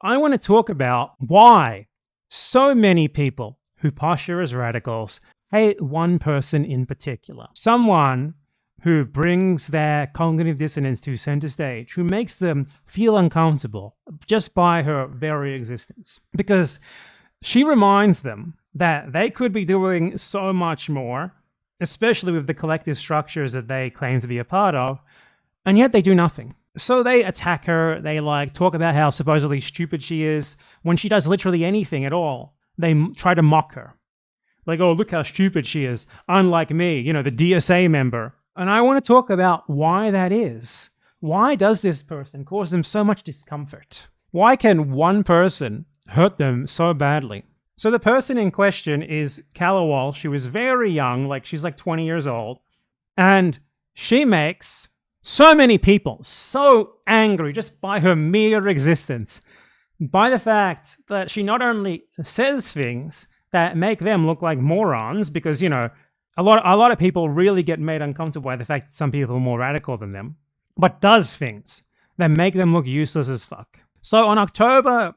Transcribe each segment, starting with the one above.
I want to talk about why so many people who posture as radicals hate one person in particular. Someone who brings their cognitive dissonance to center stage, who makes them feel uncomfortable just by her very existence. Because she reminds them that they could be doing so much more, especially with the collective structures that they claim to be a part of, and yet they do nothing. So they attack her, they talk about how supposedly stupid she is, when she does literally anything at all. They try to mock her. Like, oh, look how stupid she is, unlike me, the DSA member. And I want to talk about why that is. Why does this person cause them so much discomfort? Why can one person hurt them so badly? So the person in question is Calla Walsh. She was very young, she's 20 years old. And she makes so many people so angry just by her mere existence, by the fact that she not only says things that make them look like morons, because, a lot of people really get made uncomfortable by the fact that some people are more radical than them, but does things that make them look useless as fuck. So on October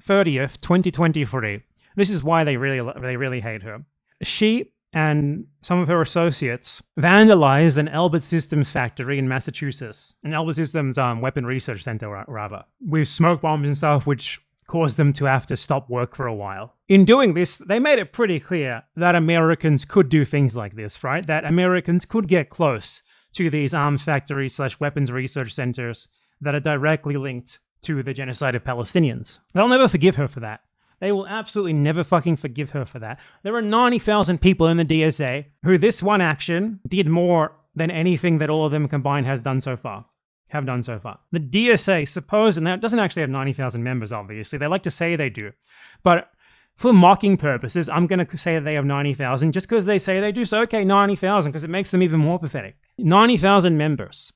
30th, 2023, this is why they really hate her. She and some of her associates vandalized an Elbit Systems factory in Massachusetts, an Elbit Systems weapon research center, rather, with smoke bombs and stuff, which caused them to have to stop work for a while. In doing this, they made it pretty clear that Americans could do things like this, right? That Americans could get close to these arms factories / weapons research centers that are directly linked to the genocide of Palestinians. They'll never forgive her for that. They will absolutely never fucking forgive her for that. There are 90,000 people in the DSA who this one action did more than anything that all of them combined have done so far. The DSA supposedly, now it doesn't actually have 90,000 members, obviously. They like to say they do. But for mocking purposes, I'm going to say that they have 90,000 just because they say they do. So, okay, 90,000, because it makes them even more pathetic. 90,000 members.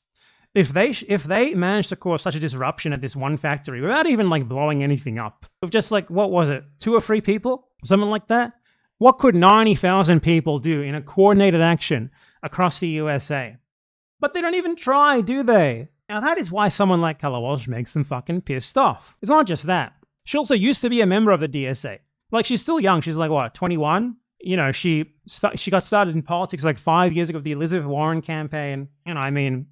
If they managed to cause such a disruption at this one factory without even blowing anything up, with just what was it, 2 or 3 people, something like that, what could 90,000 people do in a coordinated action across the USA? But they don't even try, do they? Now that is why someone like Calla Walsh makes them fucking pissed off. It's not just that. She also used to be a member of the DSA. She's still young. She's 21? She got started in politics 5 years ago with the Elizabeth Warren campaign.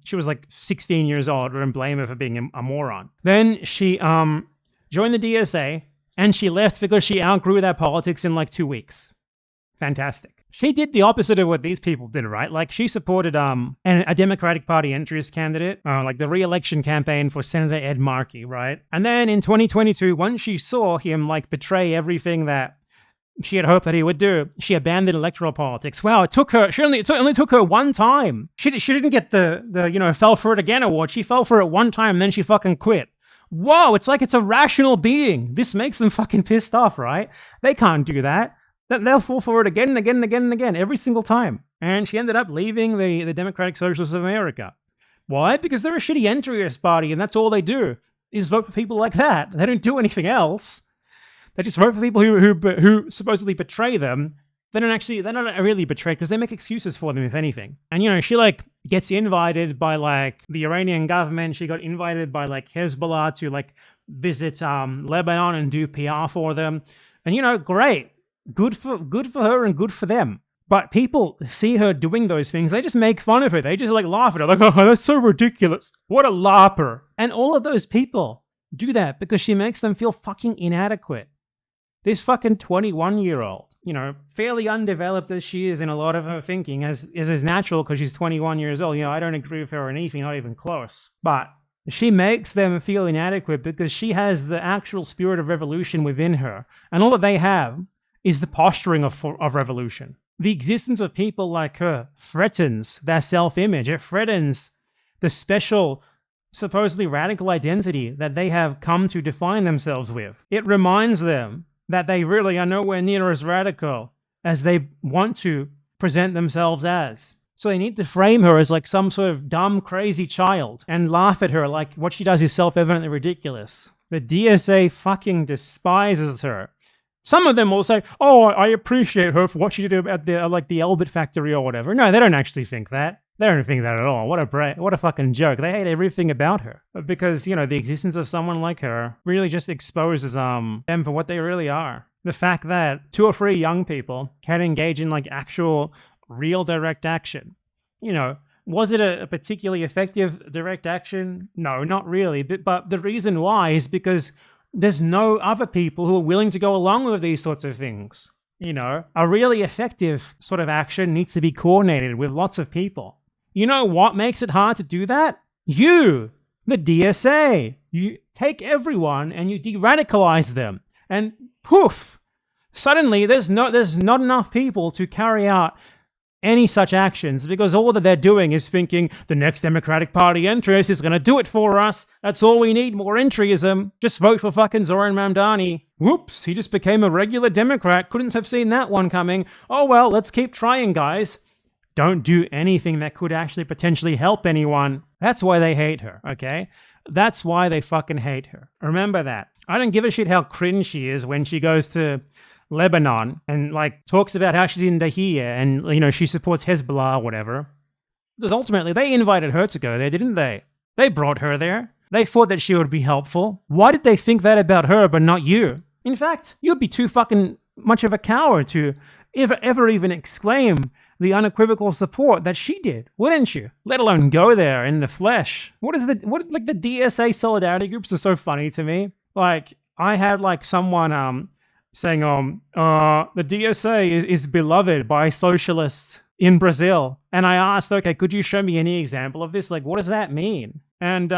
She was 16 years old. We don't blame her for being a moron. Then she joined the DSA, and she left because she outgrew that politics in 2 weeks. Fantastic. She did the opposite of what these people did, right? She supported a Democratic Party entryist candidate, the re-election campaign for Senator Ed Markey, right? And then in 2022, once she saw him betray everything that she had hoped that he would do, she abandoned electoral politics. Wow, it only took her one time. She didn't get the fell for it again award. She fell for it one time and then she fucking quit. Whoa, it's it's a rational being. This makes them fucking pissed off, right? They can't do that. They'll fall for it again and again and again and again, every single time. And she ended up leaving the Democratic Socialists of America. Why? Because they're a shitty entryist party and that's all they do, is vote for people like that. They don't do anything else. They just vote for people who supposedly betray them. They're not really betrayed because they make excuses for them, if anything. And, she gets invited by the Iranian government. She got invited by Hezbollah to visit Lebanon and do PR for them. And, great. Good for her and good for them. But people see her doing those things. They just make fun of her. They just laugh at her. Oh, that's so ridiculous. What a larper. And all of those people do that because she makes them feel fucking inadequate. This fucking 21-year-old, fairly undeveloped as she is in a lot of her thinking, is natural because she's 21 years old. I don't agree with her on anything, not even close. But she makes them feel inadequate because she has the actual spirit of revolution within her. And all that they have is the posturing of revolution. The existence of people like her threatens their self-image. It threatens the special, supposedly radical identity that they have come to define themselves with. It reminds them that they really are nowhere near as radical as they want to present themselves as. So they need to frame her as some sort of dumb, crazy child and laugh at her like what she does is self-evidently ridiculous. The DSA fucking despises her Some of them will say, "Oh, I appreciate her for what she did at the Albert factory or whatever." No, they don't actually think that. They don't think that at all. What a fucking joke. They hate everything about her because, the existence of someone like her really just exposes them for what they really are. The fact that 2 or 3 young people can engage in actual real direct action. Was it a particularly effective direct action? No, not really. But the reason why is because there's no other people who are willing to go along with these sorts of things. A really effective sort of action needs to be coordinated with lots of people. You know what makes it hard to do that? You, the DSA. You take everyone and you de-radicalize them. And poof, suddenly there's not enough people to carry out any such actions because all that they're doing is thinking the next Democratic Party interest is going to do it for us. That's all we need, more entryism. Just vote for fucking Zoran Mamdani. Whoops, he just became a regular Democrat. Couldn't have seen that one coming. Oh well, let's keep trying, guys. Don't do anything that could actually potentially help anyone. That's why they hate her, okay? That's why they fucking hate her. Remember that. I don't give a shit how cringe she is when she goes to Lebanon and talks about how she's in Dahia and she supports Hezbollah or whatever. Because ultimately they invited her to go there, didn't they? They brought her there. They thought that she would be helpful. Why did they think that about her but not you? In fact, you'd be too fucking much of a coward to ever even exclaim the unequivocal support that she did, wouldn't you? Let alone go there in the flesh. The DSA solidarity groups are so funny to me. I had someone saying, the DSA is beloved by socialists in Brazil. And I asked, okay, could you show me any example of this? What does that mean? And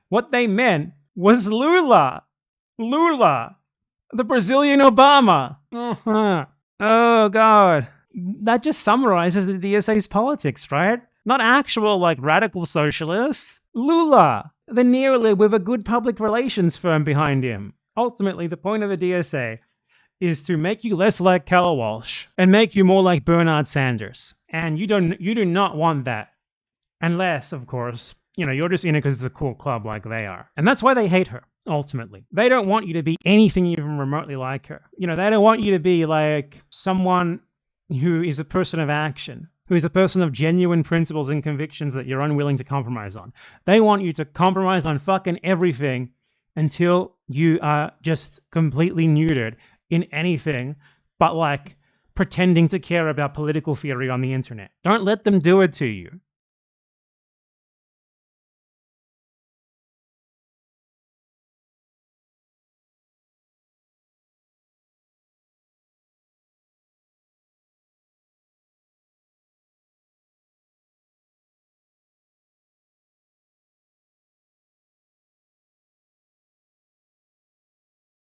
what they meant was Lula. Lula, the Brazilian Obama. Oh, God. That just summarizes the DSA's politics, right? Not actual, radical socialists. Lula, the neolib with a good public relations firm behind him. Ultimately, the point of the DSA is to make you less like Calla Walsh and make you more like Bernard Sanders. And you do not want that. Unless, of course, you're just in it because it's a cool club like they are. And that's why they hate her, ultimately. They don't want you to be anything even remotely like her. They don't want you to be someone who is a person of action, who is a person of genuine principles and convictions that you're unwilling to compromise on. They want you to compromise on fucking everything until you are just completely neutered in anything but pretending to care about political theory on the internet. Don't let them do it to you.